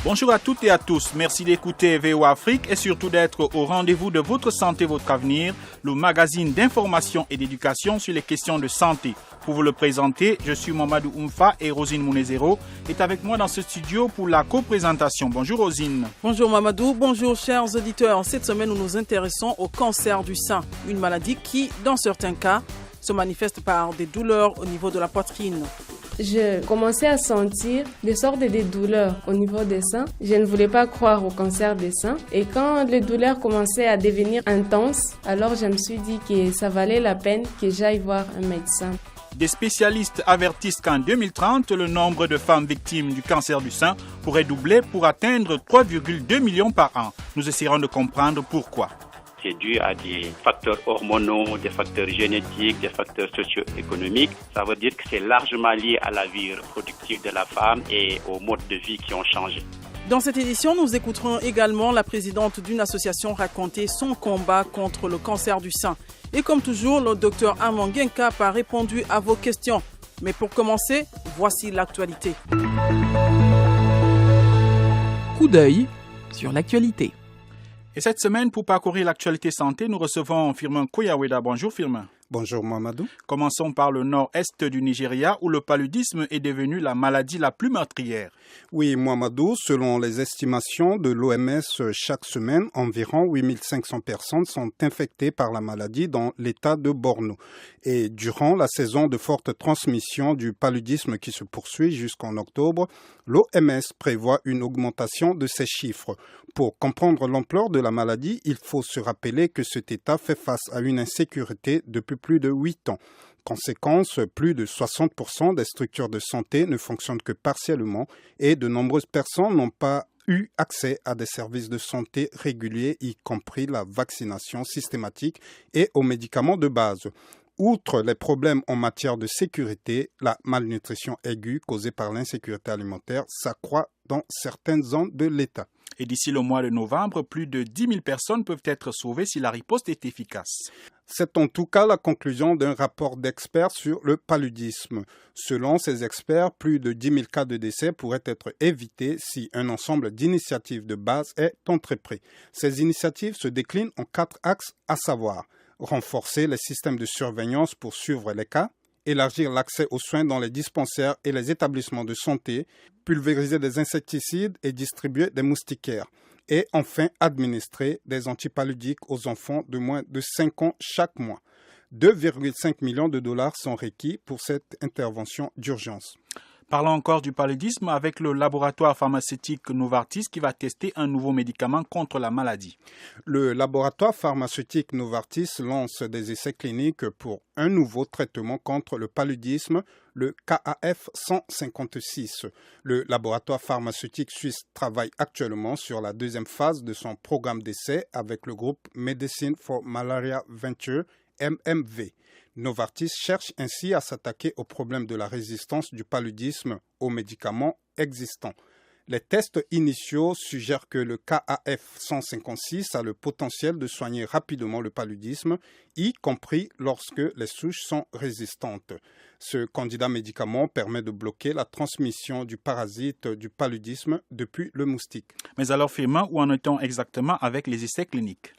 Bonjour à toutes et à tous. Merci d'écouter VOA Afrique et surtout d'être au rendez-vous de votre santé, votre avenir, le magazine d'information et d'éducation sur les questions de santé. Pour vous le présenter, je suis Mamadou Oumfa et Rosine Mounezero est avec moi dans ce studio pour la co-présentation. Bonjour Rosine. Bonjour Mamadou, bonjour chers auditeurs. Cette semaine, nous nous intéressons au cancer du sein, une maladie qui, dans certains cas, se manifeste par des douleurs au niveau de la poitrine. Je commençais à sentir des sortes de douleurs au niveau des seins. Je ne voulais pas croire au cancer des seins. Et quand les douleurs commençaient à devenir intenses, alors je me suis dit que ça valait la peine que j'aille voir un médecin. Des spécialistes avertissent qu'en 2030, le nombre de femmes victimes du cancer du sein pourrait doubler pour atteindre 3,2 millions par an. Nous essaierons de comprendre pourquoi. C'est dû à des facteurs hormonaux, des facteurs génétiques, des facteurs socio-économiques. Ça veut dire que c'est largement lié à la vie reproductive de la femme et aux modes de vie qui ont changé. Dans cette édition, nous écouterons également la présidente d'une association raconter son combat contre le cancer du sein. Et comme toujours, le docteur Armand Guenkap a répondu à vos questions. Mais pour commencer, voici l'actualité. Coup d'œil sur l'actualité. Et cette semaine, pour parcourir l'actualité santé, nous recevons Firmin Koyaweda. Bonjour Firmin. Bonjour Mamadou. Commençons par le nord-est du Nigeria où le paludisme est devenu la maladie la plus meurtrière. Oui, Mamadou, selon les estimations de l'OMS, chaque semaine, environ 8500 personnes sont infectées par la maladie dans l'état de Borno. Et durant la saison de forte transmission du paludisme qui se poursuit jusqu'en octobre, l'OMS prévoit une augmentation de ces chiffres. Pour comprendre l'ampleur de la maladie, il faut se rappeler que cet état fait face à une insécurité depuis plus de 8 ans. Conséquence, plus de 60% des structures de santé ne fonctionnent que partiellement et de nombreuses personnes n'ont pas eu accès à des services de santé réguliers, y compris la vaccination systématique et aux médicaments de base. Outre les problèmes en matière de sécurité, la malnutrition aiguë causée par l'insécurité alimentaire s'accroît dans certaines zones de l'État. Et d'ici le mois de novembre, plus de 10 000 personnes peuvent être sauvées si la riposte est efficace. C'est en tout cas la conclusion d'un rapport d'experts sur le paludisme. Selon ces experts, plus de 10 000 cas de décès pourraient être évités si un ensemble d'initiatives de base est entrepris. Ces initiatives se déclinent en 4 axes, à savoir renforcer les systèmes de surveillance pour suivre les cas, élargir l'accès aux soins dans les dispensaires et les établissements de santé, pulvériser des insecticides et distribuer des moustiquaires. Et enfin, administrer des antipaludiques aux enfants de moins de 5 ans chaque mois. 2,5 millions de dollars sont requis pour cette intervention d'urgence. Parlons encore du paludisme avec le laboratoire pharmaceutique Novartis qui va tester un nouveau médicament contre la maladie. Le laboratoire pharmaceutique Novartis lance des essais cliniques pour un nouveau traitement contre le paludisme, le KAF 156. Le laboratoire pharmaceutique suisse travaille actuellement sur la deuxième phase de son programme d'essai avec le groupe Medicine for Malaria Venture, MMV. Novartis cherche ainsi à s'attaquer au problème de la résistance du paludisme aux médicaments existants. Les tests initiaux suggèrent que le KAF 156 a le potentiel de soigner rapidement le paludisme, y compris lorsque les souches sont résistantes. Ce candidat médicament permet de bloquer la transmission du parasite du paludisme depuis le moustique. Mais alors, Firmin, où en est-on exactement avec les essais cliniques ?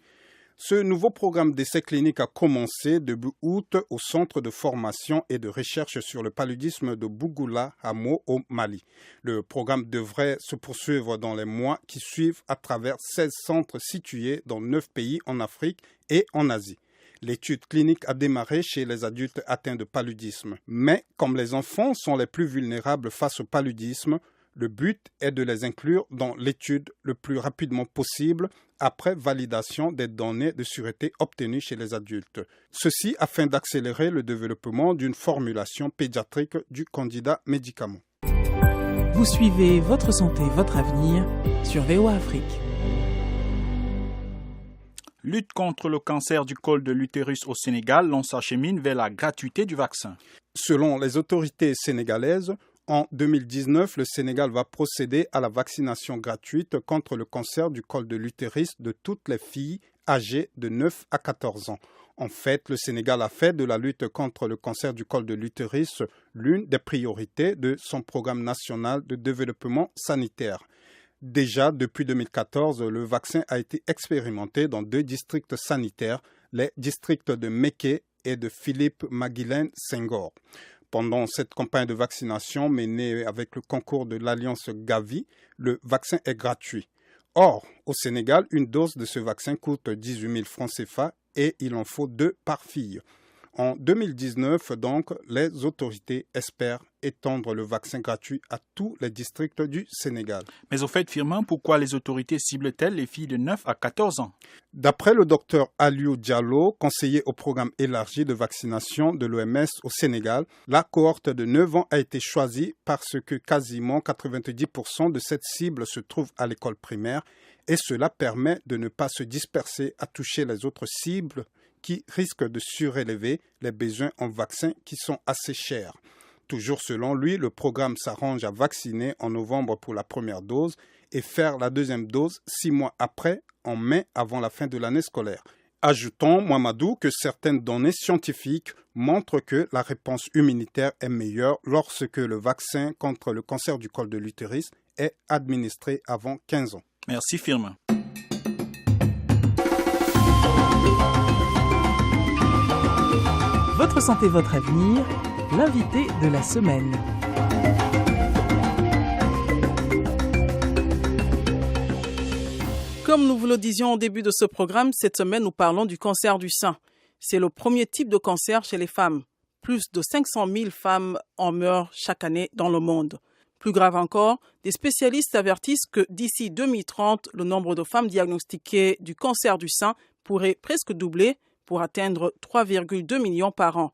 Ce nouveau programme d'essai clinique a commencé début août au Centre de formation et de recherche sur le paludisme de Bougoula, Hamo, au Mali. Le programme devrait se poursuivre dans les mois qui suivent à travers 16 centres situés dans 9 pays en Afrique et en Asie. L'étude clinique a démarré chez les adultes atteints de paludisme. Mais comme les enfants sont les plus vulnérables face au paludisme, le but est de les inclure dans l'étude le plus rapidement possible après validation des données de sûreté obtenues chez les adultes. Ceci afin d'accélérer le développement d'une formulation pédiatrique du candidat médicament. Vous suivez Votre santé, votre avenir sur VOA Afrique. Lutte contre le cancer du col de l'utérus au Sénégal, l'on s'achemine vers la gratuité du vaccin. Selon les autorités sénégalaises, en 2019, le Sénégal va procéder à la vaccination gratuite contre le cancer du col de l'utérus de toutes les filles âgées de 9 à 14 ans. En fait, le Sénégal a fait de la lutte contre le cancer du col de l'utérus l'une des priorités de son programme national de développement sanitaire. Déjà, depuis 2014, le vaccin a été expérimenté dans 2 districts sanitaires, les districts de Méké et de Philippe Maguilène Senghor. Pendant cette campagne de vaccination menée avec le concours de l'Alliance Gavi, le vaccin est gratuit. Or, au Sénégal, une dose de ce vaccin coûte 18 000 francs CFA et il en faut 2 par fille. En 2019, donc, les autorités espèrent étendre le vaccin gratuit à tous les districts du Sénégal. Mais au fait, Firmin, pourquoi les autorités ciblent-elles les filles de 9 à 14 ans? D'après le docteur Aliou Diallo, conseiller au programme élargi de vaccination de l'OMS au Sénégal, la cohorte de 9 ans a été choisie parce que quasiment 90% de cette cible se trouve à l'école primaire et cela permet de ne pas se disperser à toucher les autres cibles qui risquent de surélever les besoins en vaccins qui sont assez chers. Toujours selon lui, le programme s'arrange à vacciner en novembre pour la première dose et faire la deuxième dose 6 mois après, en mai, avant la fin de l'année scolaire. Ajoutons, Mouamadou, que certaines données scientifiques montrent que la réponse immunitaire est meilleure lorsque le vaccin contre le cancer du col de l'utérus est administré avant 15 ans. Merci Firmin. Votre santé, votre avenir, l'invité de la semaine. Comme nous vous le disions au début de ce programme, cette semaine, nous parlons du cancer du sein. C'est le premier type de cancer chez les femmes. Plus de 500 000 femmes en meurent chaque année dans le monde. Plus grave encore, des spécialistes avertissent que d'ici 2030, le nombre de femmes diagnostiquées du cancer du sein pourrait presque doubler pour atteindre 3,2 millions par an.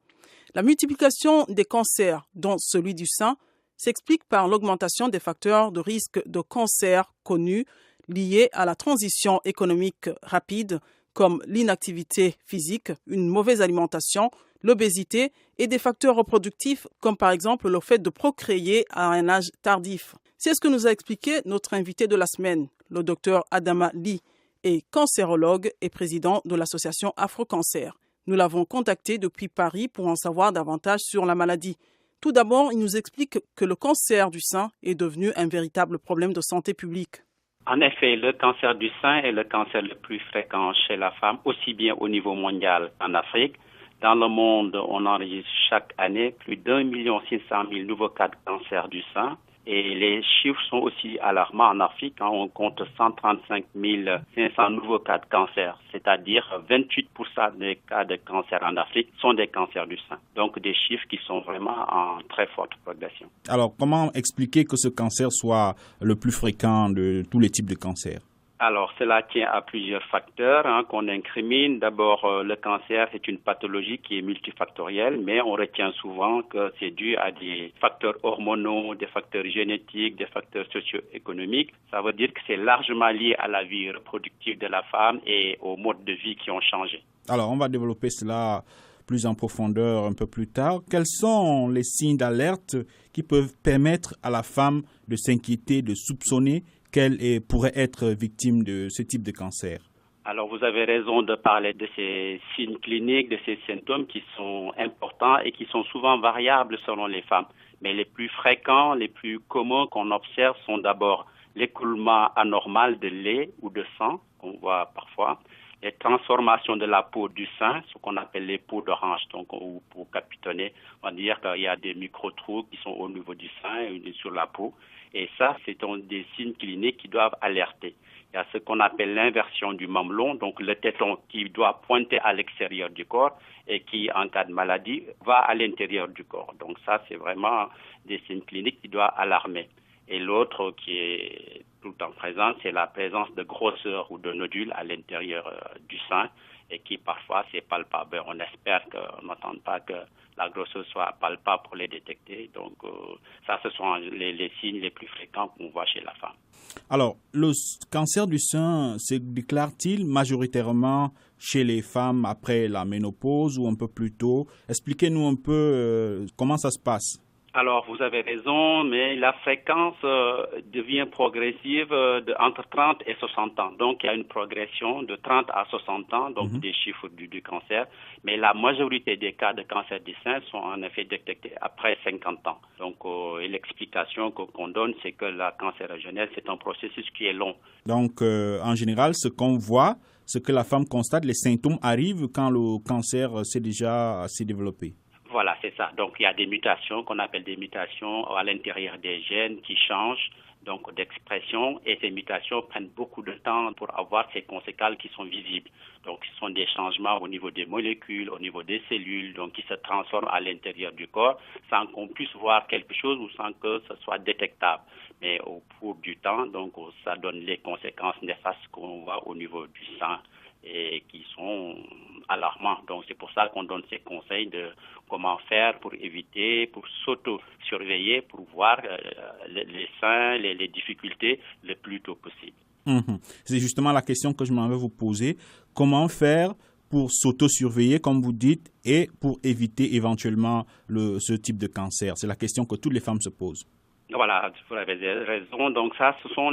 La multiplication des cancers, dont celui du sein, s'explique par l'augmentation des facteurs de risque de cancer connus liés à la transition économique rapide, comme l'inactivité physique, une mauvaise alimentation, l'obésité et des facteurs reproductifs, comme par exemple le fait de procréer à un âge tardif. C'est ce que nous a expliqué notre invité de la semaine, le docteur Adama Ly, est cancérologue et président de l'association Afro-Cancer. Nous l'avons contacté depuis Paris pour en savoir davantage sur la maladie. Tout d'abord, il nous explique que le cancer du sein est devenu un véritable problème de santé publique. En effet, le cancer du sein est le cancer le plus fréquent chez la femme, aussi bien au niveau mondial qu'en Afrique. Dans le monde, on enregistre chaque année plus d'1 600 000 nouveaux cas de cancer du sein. Et les chiffres sont aussi alarmants en Afrique. On compte 135 500 nouveaux cas de cancer, c'est-à-dire 28% des cas de cancer en Afrique sont des cancers du sein. Donc des chiffres qui sont vraiment en très forte progression. Alors, comment expliquer que ce cancer soit le plus fréquent de tous les types de cancers? Alors, cela tient à plusieurs facteurs qu'on incrimine. D'abord, le cancer est une pathologie qui est multifactorielle, mais on retient souvent que c'est dû à des facteurs hormonaux, des facteurs génétiques, des facteurs socio-économiques. Ça veut dire que c'est largement lié à la vie reproductive de la femme et aux modes de vie qui ont changé. Alors, on va développer cela plus en profondeur un peu plus tard. Quels sont les signes d'alerte qui peuvent permettre à la femme de s'inquiéter, de soupçonner qu'elle pourrait être victime de ce type de cancer? Alors, vous avez raison de parler de ces signes cliniques, de ces symptômes qui sont importants et qui sont souvent variables selon les femmes. Mais les plus fréquents, les plus communs qu'on observe sont d'abord l'écoulement anormal de lait ou de sang, qu'on voit parfois, les transformations de la peau du sein, ce qu'on appelle les peaux d'orange, donc ou peau capitonnée. On va dire qu'il y a des micro-trous qui sont au niveau du sein et sur la peau. Et ça, c'est des signes cliniques qui doivent alerter. Il y a ce qu'on appelle l'inversion du mamelon, donc le téton qui doit pointer à l'extérieur du corps et qui, en cas de maladie, va à l'intérieur du corps. Donc ça, c'est vraiment des signes cliniques qui doivent alarmer. Et l'autre qui est tout le temps présent, c'est la présence de grosseur ou de nodules à l'intérieur du sein et qui parfois c'est palpable. On espère qu'on n'entende pas que la grosseur soit palpable pour les détecter. Donc ça, ce sont les signes les plus fréquents qu'on voit chez la femme. Alors, le cancer du sein se déclare-t-il majoritairement chez les femmes après la ménopause ou un peu plus tôt? Expliquez-nous un peu comment ça se passe. Alors, vous avez raison, mais la fréquence devient progressive entre 30 et 60 ans. Donc, il y a une progression de 30 à 60 ans, donc des chiffres du cancer. Mais la majorité des cas de cancer du sein sont en effet détectés après 50 ans. Donc, et l'explication qu'on donne, c'est que la cancérogénèse, c'est un processus qui est long. Donc, en général, ce qu'on voit, ce que la femme constate, les symptômes arrivent quand le cancer s'est déjà assez développé. Voilà, c'est ça. Donc, il y a des mutations qu'on appelle des mutations à l'intérieur des gènes qui changent donc d'expression et ces mutations prennent beaucoup de temps pour avoir ces conséquences qui sont visibles. Donc, ce sont des changements au niveau des molécules, au niveau des cellules, donc qui se transforment à l'intérieur du corps sans qu'on puisse voir quelque chose ou sans que ce soit détectable. Mais au cours du temps, donc, ça donne les conséquences néfastes qu'on voit au niveau du sang et qui sont alarmants. Donc, c'est pour ça qu'on donne ces conseils de comment faire pour éviter, pour s'auto-surveiller, pour voir les seins, les difficultés le plus tôt possible. C'est justement la question que je m'en vais vous poser. Comment faire pour s'auto-surveiller, comme vous dites, et pour éviter éventuellement ce type de cancer? C'est la question que toutes les femmes se posent. Voilà, vous avez raison. Donc ça, ce sont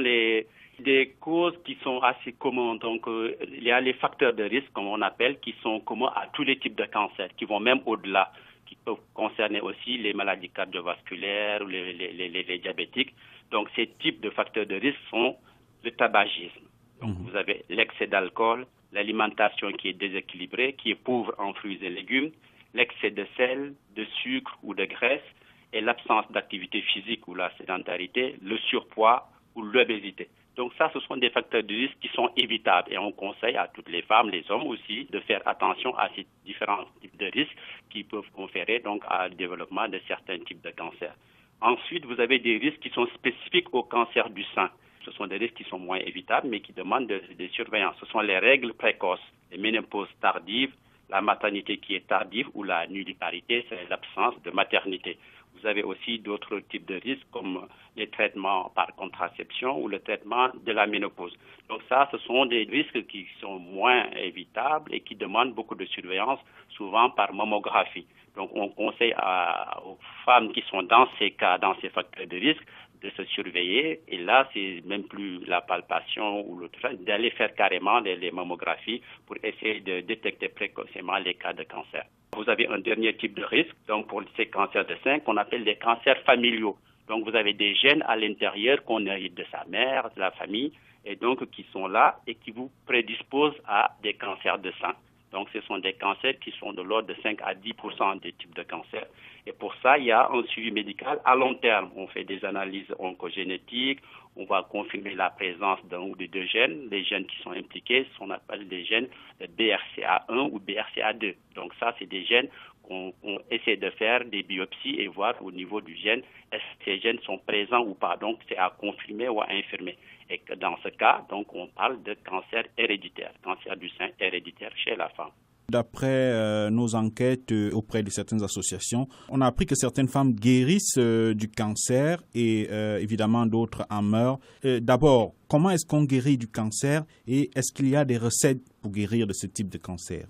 des causes qui sont assez communes. Donc, il y a les facteurs de risque, comme on appelle, qui sont communs à tous les types de cancers, qui vont même au-delà, qui peuvent concerner aussi les maladies cardiovasculaires ou les diabétiques. Donc, ces types de facteurs de risque sont le tabagisme. Donc, vous avez l'excès d'alcool, l'alimentation qui est déséquilibrée, qui est pauvre en fruits et légumes, l'excès de sel, de sucre ou de graisse, et l'absence d'activité physique ou la sédentarité, le surpoids ou l'obésité. Donc ça, ce sont des facteurs de risque qui sont évitables et on conseille à toutes les femmes, les hommes aussi, de faire attention à ces différents types de risques qui peuvent conférer donc à le développement de certains types de cancers. Ensuite, vous avez des risques qui sont spécifiques au cancer du sein. Ce sont des risques qui sont moins évitables mais qui demandent des surveillances. Ce sont les règles précoces, les ménopauses tardives, la maternité qui est tardive ou la nulliparité, c'est l'absence de maternité. Vous avez aussi d'autres types de risques comme les traitements par contraception ou le traitement de la ménopause. Donc ça, ce sont des risques qui sont moins évitables et qui demandent beaucoup de surveillance, souvent par mammographie. Donc on conseille aux femmes qui sont dans ces cas, dans ces facteurs de risque, de se surveiller. Et là, c'est même plus la palpation ou l'autre chose, d'aller faire carrément les mammographies pour essayer de détecter précocement les cas de cancer. Vous avez un dernier type de risque, donc pour ces cancers de sein, qu'on appelle les cancers familiaux. Donc vous avez des gènes à l'intérieur qu'on hérite de sa mère, de la famille, et donc qui sont là et qui vous prédisposent à des cancers de sein. Donc ce sont des cancers qui sont de l'ordre de 5 à 10% des types de cancers. Et pour ça, il y a un suivi médical à long terme. On fait des analyses oncogénétiques, on va confirmer la présence d'un ou de deux gènes. Les gènes qui sont impliqués sont appelés des gènes BRCA1 ou BRCA2. Donc ça, c'est des gènes qu'on essaie de faire des biopsies et voir au niveau du gène, est-ce que ces gènes sont présents ou pas. Donc c'est à confirmer ou à infirmer. Et que dans ce cas, donc on parle de cancer héréditaire, cancer du sein héréditaire chez la femme. D'après nos enquêtes auprès de certaines associations, on a appris que certaines femmes guérissent du cancer et évidemment d'autres en meurent. D'abord, comment est-ce qu'on guérit du cancer et est-ce qu'il y a des recettes pour guérir de ce type de cancer?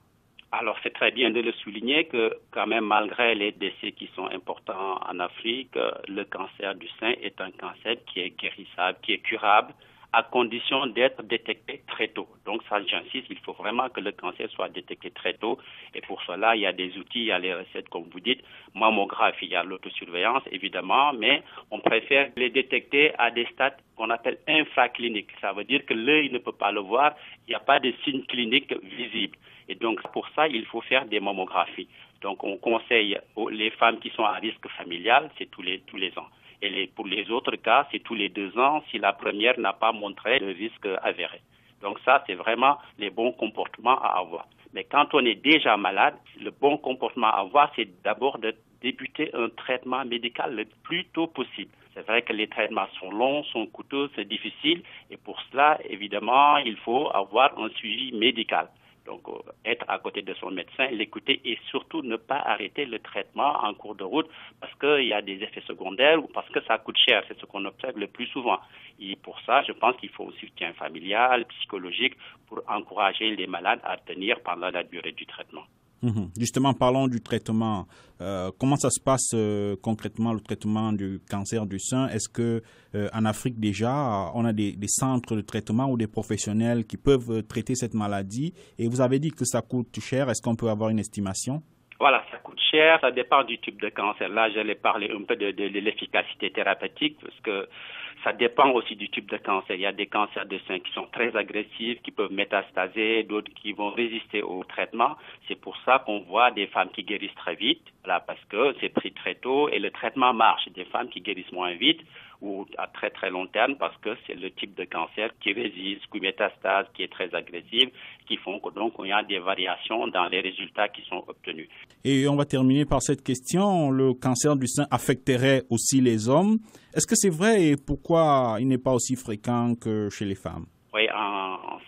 Alors, c'est très bien de le souligner que quand même, malgré les décès qui sont importants en Afrique, le cancer du sein est un cancer qui est guérissable, qui est curable, à condition d'être détecté très tôt. Donc ça, j'insiste, il faut vraiment que le cancer soit détecté très tôt. Et pour cela, il y a des outils, il y a les recettes, comme vous dites, mammographie, il y a l'autosurveillance, évidemment, mais on préfère les détecter à des stades qu'on appelle infracliniques. Ça veut dire que l'œil ne peut pas le voir, il n'y a pas de signes cliniques visibles. Et donc, pour ça, il faut faire des mammographies. Donc, on conseille les femmes qui sont à risque familial, c'est tous les ans. Et pour les autres cas, c'est tous les 2 ans si la première n'a pas montré le risque avéré. Donc ça, c'est vraiment les bons comportements à avoir. Mais quand on est déjà malade, le bon comportement à avoir, c'est d'abord de débuter un traitement médical le plus tôt possible. C'est vrai que les traitements sont longs, sont coûteux, c'est difficile. Et pour cela, évidemment, il faut avoir un suivi médical. Donc, être à côté de son médecin, l'écouter et surtout ne pas arrêter le traitement en cours de route parce qu'il y a des effets secondaires ou parce que ça coûte cher. C'est ce qu'on observe le plus souvent. Et pour ça, je pense qu'il faut un soutien familial, psychologique pour encourager les malades à tenir pendant la durée du traitement. Justement, parlons du traitement. Comment ça se passe concrètement, le traitement du cancer du sein? Est-ce que en Afrique déjà, on a des centres de traitement ou des professionnels qui peuvent traiter cette maladie? Et vous avez dit que ça coûte cher. Est-ce qu'on peut avoir une estimation? Voilà, ça coûte cher, ça dépend du type de cancer. Là, j'allais parler un peu de l'efficacité thérapeutique parce que ça dépend aussi du type de cancer. Il y a des cancers de sein qui sont très agressifs, qui peuvent métastaser, d'autres qui vont résister au traitement. C'est pour ça qu'on voit des femmes qui guérissent très vite, voilà, parce que c'est pris très tôt et le traitement marche. Des femmes qui guérissent moins vite ou à très très long terme parce que c'est le type de cancer qui résiste, qui métastase, qui est très agressif, qui font que donc il y a des variations dans les résultats qui sont obtenus. Et on va terminer par cette question. Le cancer du sein affecterait aussi les hommes. Est-ce que c'est vrai et pourquoi il n'est pas aussi fréquent que chez les femmes? Oui,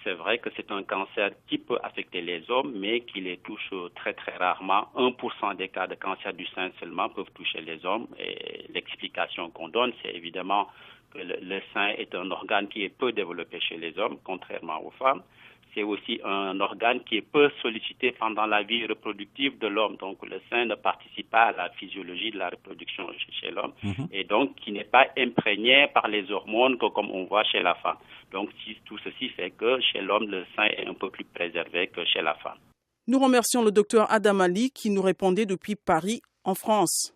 c'est vrai que c'est un cancer qui peut affecter les hommes, mais qui les touche très très rarement. 1% des cas de cancer du sein seulement peuvent toucher les hommes. Et l'explication qu'on donne, c'est évidemment que le sein est un organe qui est peu développé chez les hommes, contrairement aux femmes. C'est aussi un organe qui est peu sollicité pendant la vie reproductive de l'homme. Donc, le sein ne participe pas à la physiologie de la reproduction chez l'homme et donc qui n'est pas imprégné par les hormones comme on voit chez la femme. Donc, tout ceci fait que chez l'homme, le sein est un peu plus préservé que chez la femme. Nous remercions le docteur Adam Ali qui nous répondait depuis Paris, en France.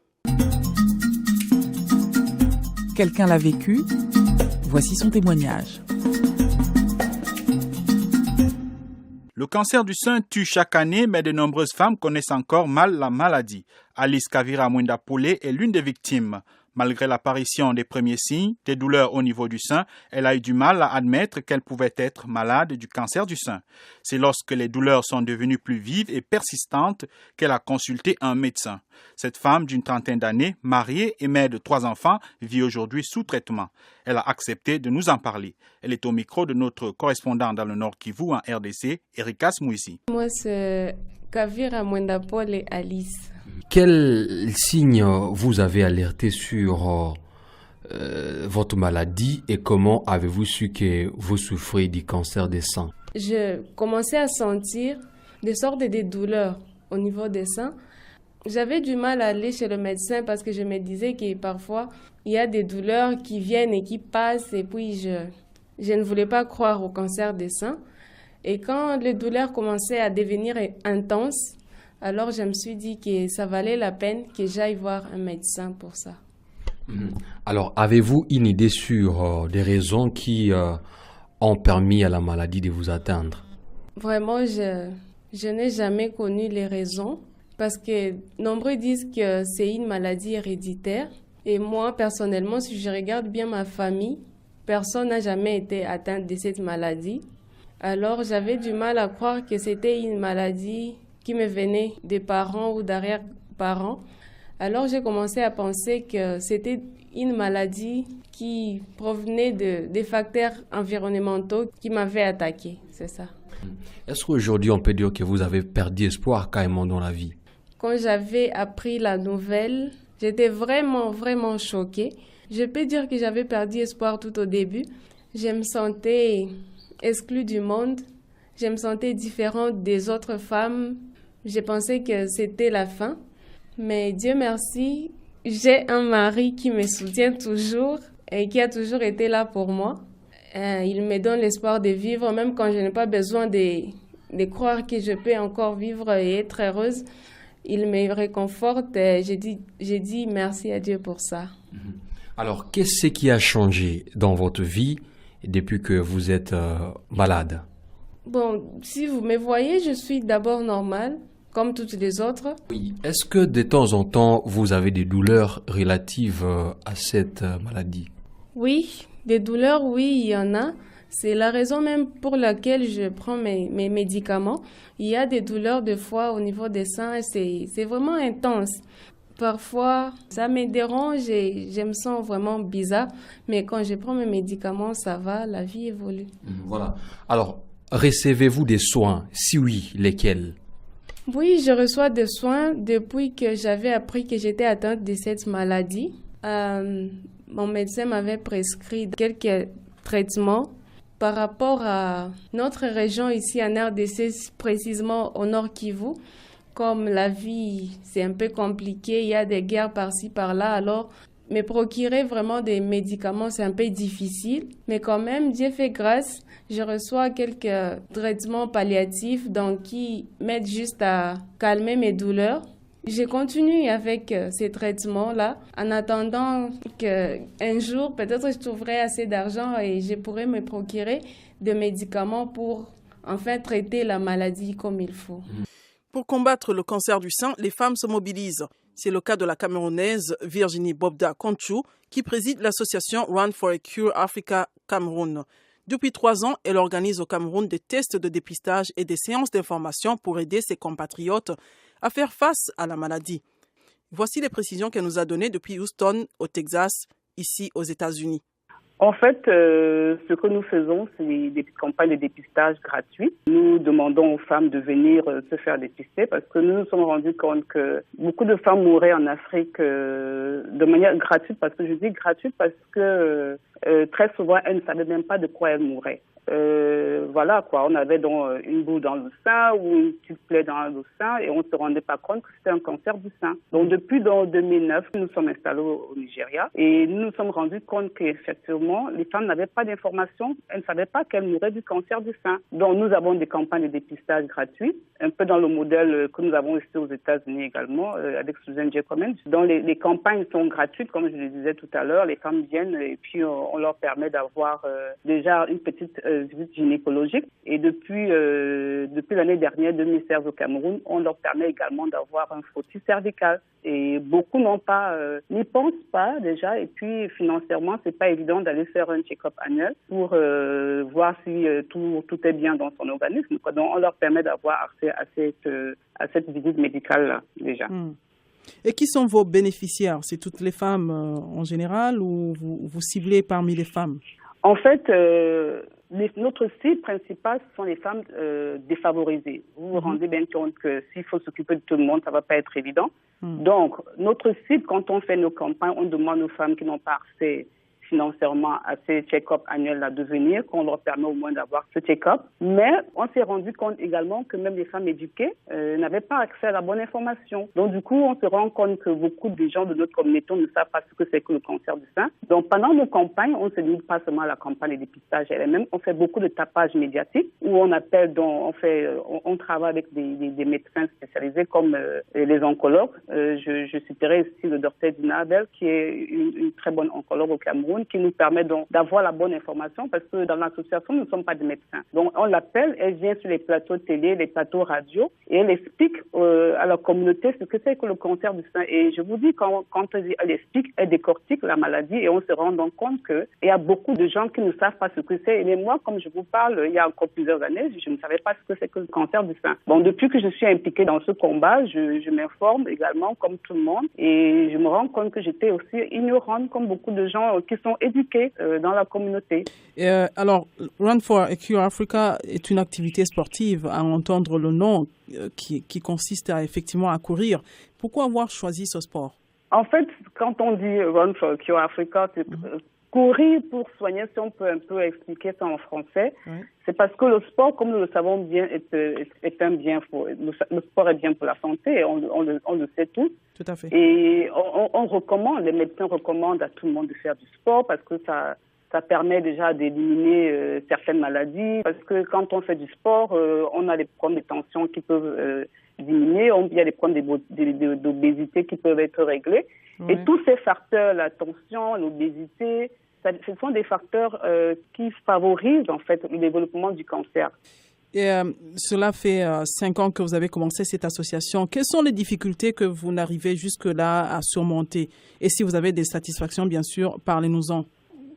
Quelqu'un l'a vécu? Voici son témoignage. Le cancer du sein tue chaque année, mais de nombreuses femmes connaissent encore mal la maladie. Alice Kavira Mwenda-Poulé est l'une des victimes. Malgré l'apparition des premiers signes, des douleurs au niveau du sein, elle a eu du mal à admettre qu'elle pouvait être malade du cancer du sein. C'est lorsque les douleurs sont devenues plus vives et persistantes qu'elle a consulté un médecin. Cette femme d'une trentaine d'années, mariée et mère de 3 enfants, vit aujourd'hui sous traitement. Elle a accepté de nous en parler. Elle est au micro de notre correspondant dans le Nord Kivu en RDC, Erika Smouissi. Moi, c'est Kavira Mwenda-Poulé Alice. Quels signes vous avez alerté sur votre maladie et comment avez-vous su que vous souffrez du cancer des seins? Je commençais à sentir des sortes de douleurs au niveau des seins. J'avais du mal à aller chez le médecin parce que je me disais que parfois, il y a des douleurs qui viennent et qui passent et puis je ne voulais pas croire au cancer des seins. Et quand les douleurs commençaient à devenir intenses, alors je me suis dit que ça valait la peine que j'aille voir un médecin pour ça. Alors, avez-vous une idée sur des raisons qui ont permis à la maladie de vous atteindre? Vraiment, je n'ai jamais connu les raisons parce que nombreux disent que c'est une maladie héréditaire. Et moi, personnellement, si je regarde bien ma famille, personne n'a jamais été atteint de cette maladie. Alors, j'avais du mal à croire que c'était une maladie qui me venait des parents ou d'arrière-parents. Alors, j'ai commencé à penser que c'était une maladie qui provenait des facteurs environnementaux qui m'avaient attaqué, c'est ça. Est-ce qu'aujourd'hui, on peut dire que vous avez perdu espoir carrément dans la vie? Quand j'avais appris la nouvelle, j'étais vraiment, vraiment choquée. Je peux dire que j'avais perdu espoir tout au début. Je me sentais exclue du monde. Je me sentais différente des autres femmes. Je pensais que c'était la fin. Mais Dieu merci, j'ai un mari qui me soutient toujours et qui a toujours été là pour moi. Il me donne l'espoir de vivre, même quand je n'ai pas besoin de croire que je peux encore vivre et être heureuse. Il me réconforte et j'ai dit merci à Dieu pour ça. Alors, qu'est-ce qui a changé dans votre vie depuis que vous êtes malade? Bon, si vous me voyez, je suis d'abord normale, comme toutes les autres. Oui. Est-ce que de temps en temps, vous avez des douleurs relatives à cette maladie? Oui, des douleurs, oui, il y en a. C'est la raison même pour laquelle je prends mes médicaments. Il y a des douleurs de fois au niveau des seins et c'est vraiment intense. Parfois, ça me dérange et je me sens vraiment bizarre. Mais quand je prends mes médicaments, ça va, la vie évolue. Voilà. Alors, recevez-vous des soins? Si oui, lesquels? Oui, je reçois des soins depuis que j'avais appris que j'étais atteinte de cette maladie. Mon médecin m'avait prescrit quelques traitements. Par rapport à notre région ici en RDC, précisément au Nord Kivu, comme la vie, c'est un peu compliqué, il y a des guerres par-ci, par-là, alors me procurer vraiment des médicaments, c'est un peu difficile. Mais quand même, Dieu fait grâce, je reçois quelques traitements palliatifs donc qui m'aident juste à calmer mes douleurs. Je continue avec ces traitements-là en attendant qu'un jour, peut-être je trouverai assez d'argent et je pourrai me procurer des médicaments pour enfin traiter la maladie comme il faut. Pour combattre le cancer du sein, les femmes se mobilisent. C'est le cas de la Camerounaise Virginie Bobda Konchou qui préside l'association Run for a Cure Africa Cameroun. Depuis 3 ans, elle organise au Cameroun des tests de dépistage et des séances d'information pour aider ses compatriotes à faire face à la maladie. Voici les précisions qu'elle nous a données depuis Houston, au Texas, ici aux États-Unis. En fait, ce que nous faisons, c'est des campagnes de dépistage gratuites. Nous demandons aux femmes de venir se faire dépister parce que nous nous sommes rendus compte que beaucoup de femmes mouraient en Afrique de manière gratuite. Parce que je dis gratuite parce que très souvent, elles ne savaient même pas de quoi elles mouraient. Voilà quoi, on avait donc une boule dans le sein ou une petite plaie dans le sein et on ne se rendait pas compte que c'était un cancer du sein. Donc depuis 2009, nous sommes installés au Nigeria et nous nous sommes rendus compte qu'effectivement, les femmes n'avaient pas d'informations, elles ne savaient pas qu'elles mouraient du cancer du sein. Donc nous avons des campagnes de dépistage gratuites, un peu dans le modèle que nous avons ici aux États-Unis également, avec Susan J. Komen. Donc les campagnes sont gratuites, comme je le disais tout à l'heure, les femmes viennent et puis on leur permet d'avoir déjà une petite visite gynécologique. Et depuis l'année dernière, 2016 au Cameroun, on leur permet également d'avoir un frottis cervical. Et beaucoup n'y pensent pas déjà. Et puis financièrement, c'est pas évident d'aller faire un check-up annuel pour voir si tout est bien dans son organisme. Donc on leur permet d'avoir accès à cette visite médicale-là déjà. Et qui sont vos bénéficiaires? C'est toutes les femmes en général ou vous ciblez parmi les femmes? En fait, notre cible principale, ce sont les femmes défavorisées. Vous vous rendez bien compte que s'il faut s'occuper de tout le monde, ça ne va pas être évident. Donc, notre cible, quand on fait nos campagnes, on demande aux femmes qui n'ont pas accès financièrement à ces check-up annuels à devenir, qu'on leur permet au moins d'avoir ce check-up. Mais on s'est rendu compte également que même les femmes éduquées n'avaient pas accès à la bonne information. Donc du coup, on se rend compte que beaucoup de gens de notre communauté ne savent pas ce que c'est que le cancer du sein. Donc pendant nos campagnes, on ne se limite pas seulement à la campagne de dépistage elle-même, on fait beaucoup de tapage médiatique où on appelle, on travaille avec des médecins spécialisés comme les oncologues. Je citerai ici le docteur Dina Abel, qui est une très bonne oncologue au Cameroun, qui nous permet donc d'avoir la bonne information parce que dans l'association, nous ne sommes pas des médecins. Donc, on l'appelle, elle vient sur les plateaux télé, les plateaux radio et elle explique à la communauté ce que c'est que le cancer du sein. Et je vous dis, quand elle explique, elle décortique la maladie et on se rend donc compte qu'il y a beaucoup de gens qui ne savent pas ce que c'est. Et moi, comme je vous parle, il y a encore plusieurs années, je ne savais pas ce que c'est que le cancer du sein. Bon, depuis que je suis impliquée dans ce combat, je m'informe également comme tout le monde et je me rends compte que j'étais aussi ignorante comme beaucoup de gens qui sont éduqués dans la communauté. Alors, Run for a Cure Africa est une activité sportive, à entendre le nom qui consiste effectivement à courir. Pourquoi avoir choisi ce sport? En fait, quand on dit Run for a Cure Africa, c'est courir pour soigner, si on peut un peu expliquer ça en français. C'est parce que le sport, comme nous le savons bien, est un bien pour le sport est bien pour la santé, on le sait tous. Tout à fait. Et les médecins recommandent à tout le monde de faire du sport parce que ça permet déjà d'éliminer certaines maladies. Parce que quand on fait du sport, on a des problèmes de tension qui peuvent diminuer, il y a des problèmes d'obésité qui peuvent être réglés. Et tous ces facteurs, la tension, l'obésité, ce sont des facteurs qui favorisent en fait le développement du cancer. Et cela fait 5 ans que vous avez commencé cette association. Quelles sont les difficultés que vous n'arrivez jusque-là à surmonter? Et si vous avez des satisfactions, bien sûr, parlez-nous-en.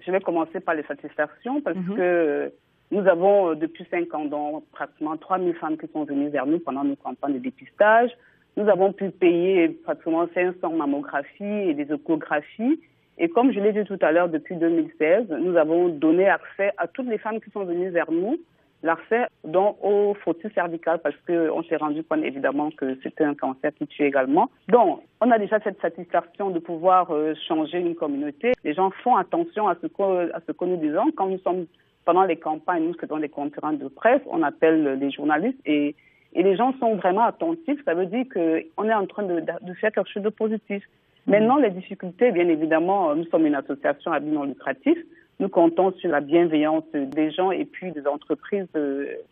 Je vais commencer par les satisfactions parce que nous avons depuis 5 ans donc, pratiquement 3000 femmes qui sont venues vers nous pendant nos campagnes de dépistage. Nous avons pu payer pratiquement 500 mammographies et des échographies. Et comme je l'ai dit tout à l'heure, depuis 2016, nous avons donné accès à toutes les femmes qui sont venues vers nous, l'accès donc au frottis cervical parce qu'on s'est rendu compte évidemment que c'était un cancer qui tue également. Donc, on a déjà cette satisfaction de pouvoir changer une communauté. Les gens font attention à ce que nous disons. Quand nous sommes pendant les campagnes, nous faisons des conférences de presse, on appelle les journalistes et et les gens sont vraiment attentifs, ça veut dire qu'on est en train de faire quelque chose de positif. Maintenant, les difficultés, bien évidemment, nous sommes une association à but non lucratif. Nous comptons sur la bienveillance des gens et puis des entreprises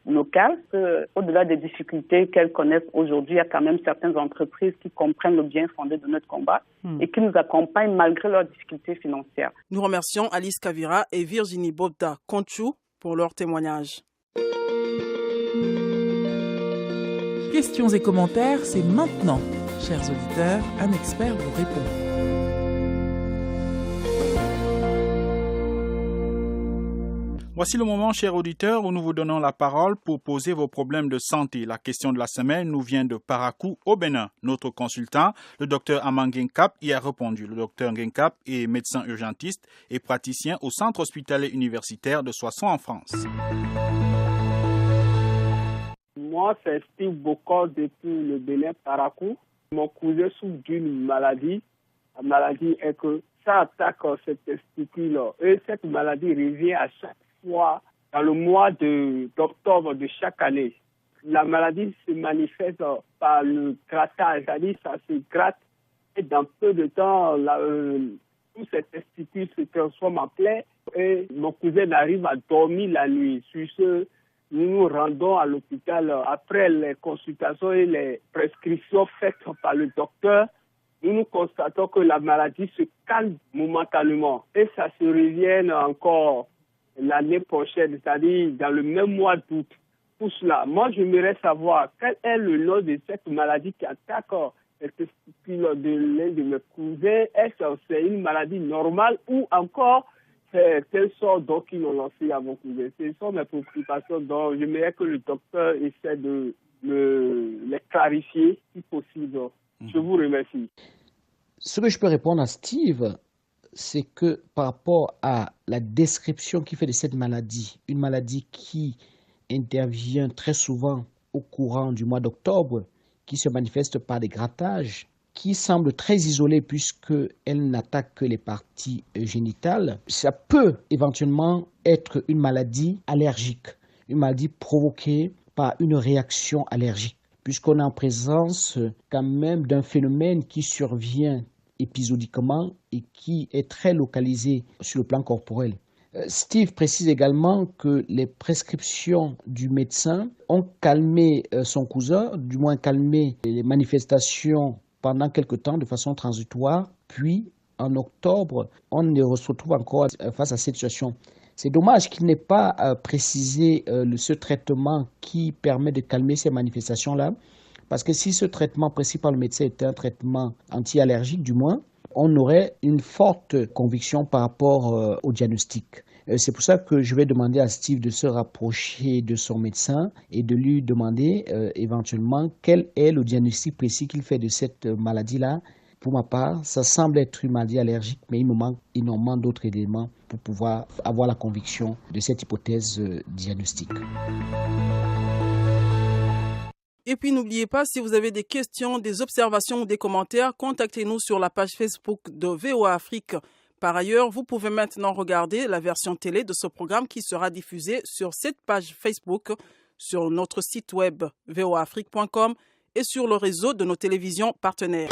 locales. Au-delà des difficultés qu'elles connaissent aujourd'hui, il y a quand même certaines entreprises qui comprennent le bien fondé de notre combat et qui nous accompagnent malgré leurs difficultés financières. Nous remercions Alice Kavira et Virginie Bobda Conchou pour leur témoignage. Questions et commentaires, c'est maintenant. Chers auditeurs, un expert vous répond. Voici le moment, chers auditeurs, où nous vous donnons la parole pour poser vos problèmes de santé. La question de la semaine nous vient de Parakou, au Bénin. Notre consultant, le docteur Amang Genkap, y a répondu. Le docteur Genkap est médecin urgentiste et praticien au centre hospitalier universitaire de Soissons en France. Moi, c'est Steve Bokor depuis le Bénin, Parakou. Mon cousin souffre d'une maladie. La maladie est que ça attaque ses testicules. Et cette maladie revient à chaque fois dans le mois d'octobre de chaque année. La maladie se manifeste par le grattage, c'est-à-dire ça se gratte et dans peu de temps, tous ces testicules se transforment en plaie et mon cousin arrive à dormir la nuit. Sur ce, nous nous rendons à l'hôpital après les consultations et les prescriptions faites par le docteur. Nous constatons que la maladie se calme momentanément et ça se revient encore l'année prochaine, c'est-à-dire dans le même mois d'août. Pour cela, moi, j'aimerais savoir quel est le nom de cette maladie qui attaque les testicules de l'un de mes cousins. Est-ce que c'est une maladie normale ou encore quelles sortes d'eau qu'ils ont lancé à mon cousin? Ce sont mes préoccupations, donc j'aimerais que le docteur essaie de les clarifier si possible. Je vous remercie. Ce que je peux répondre à Steve, c'est que par rapport à la description qu'il fait de cette maladie, une maladie qui intervient très souvent au courant du mois d'octobre, qui se manifeste par des grattages, qui semble très isolée puisqu'elle n'attaque que les parties génitales, ça peut éventuellement être une maladie allergique, une maladie provoquée par une réaction allergique, puisqu'on est en présence quand même d'un phénomène qui survient épisodiquement et qui est très localisé sur le plan corporel. Steve précise également que les prescriptions du médecin ont calmé son cousin, du moins calmé les manifestations pendant quelque temps de façon transitoire, puis en octobre, on se retrouve encore face à cette situation. C'est dommage qu'il n'ait pas précisé ce traitement qui permet de calmer ces manifestations-là, parce que si ce traitement précis par le médecin était un traitement anti-allergique, du moins, on aurait une forte conviction par rapport au diagnostic. C'est pour ça que je vais demander à Steve de se rapprocher de son médecin et de lui demander éventuellement quel est le diagnostic précis qu'il fait de cette maladie-là. Pour ma part, ça semble être une maladie allergique, mais il me manque énormément d'autres éléments pour pouvoir avoir la conviction de cette hypothèse diagnostique. Et puis n'oubliez pas, si vous avez des questions, des observations ou des commentaires, contactez-nous sur la page Facebook de VOA Afrique. Par ailleurs, vous pouvez maintenant regarder la version télé de ce programme qui sera diffusé sur cette page Facebook, sur notre site web voaafrique.com et sur le réseau de nos télévisions partenaires.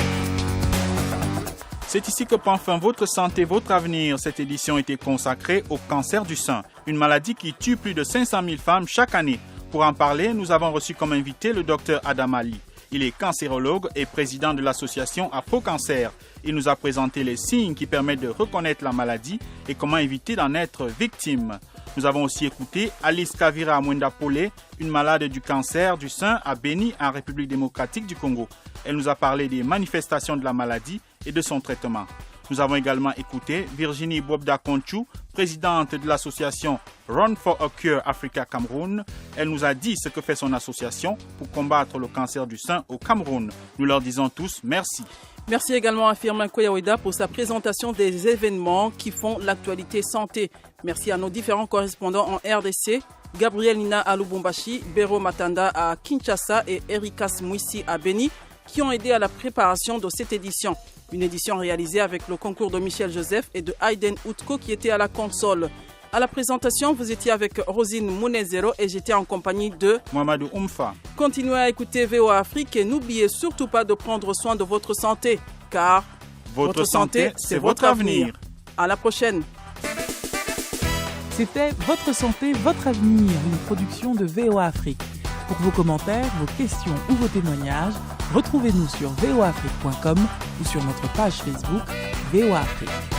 C'est ici que prend fin votre santé, votre avenir. Cette édition était consacrée au cancer du sein, une maladie qui tue plus de 500 000 femmes chaque année. Pour en parler, nous avons reçu comme invité le docteur Adam Ali. Il est cancérologue et président de l'association Afro-Cancer. Il nous a présenté les signes qui permettent de reconnaître la maladie et comment éviter d'en être victime. Nous avons aussi écouté Alice Kavira Mwenda-Polé, une malade du cancer du sein à Beni, en République démocratique du Congo. Elle nous a parlé des manifestations de la maladie et de son traitement. Nous avons également écouté Virginie Bobda Conchou, présidente de l'association Run for a Cure Africa Cameroun. Elle nous a dit ce que fait son association pour combattre le cancer du sein au Cameroun. Nous leur disons tous merci. Merci également à Firmin Koyaweda pour sa présentation des événements qui font l'actualité santé. Merci à nos différents correspondants en RDC, Gabriel Nina à Lubumbashi, Bero Matanda à Kinshasa et Erika Smouissi à Beni, qui ont aidé à la préparation de cette édition. Une édition réalisée avec le concours de Michel Joseph et de Hayden Outko qui était à la console. À la présentation, vous étiez avec Rosine Mounezero et j'étais en compagnie de Mamadou Oumfa. Continuez à écouter VOA Afrique et n'oubliez surtout pas de prendre soin de votre santé, car votre santé, c'est votre avenir. À la prochaine. C'était Votre santé, votre avenir, une production de VOA Afrique. Pour vos commentaires, vos questions ou vos témoignages, retrouvez-nous sur voaafrique.com ou sur notre page Facebook VOA Afrique.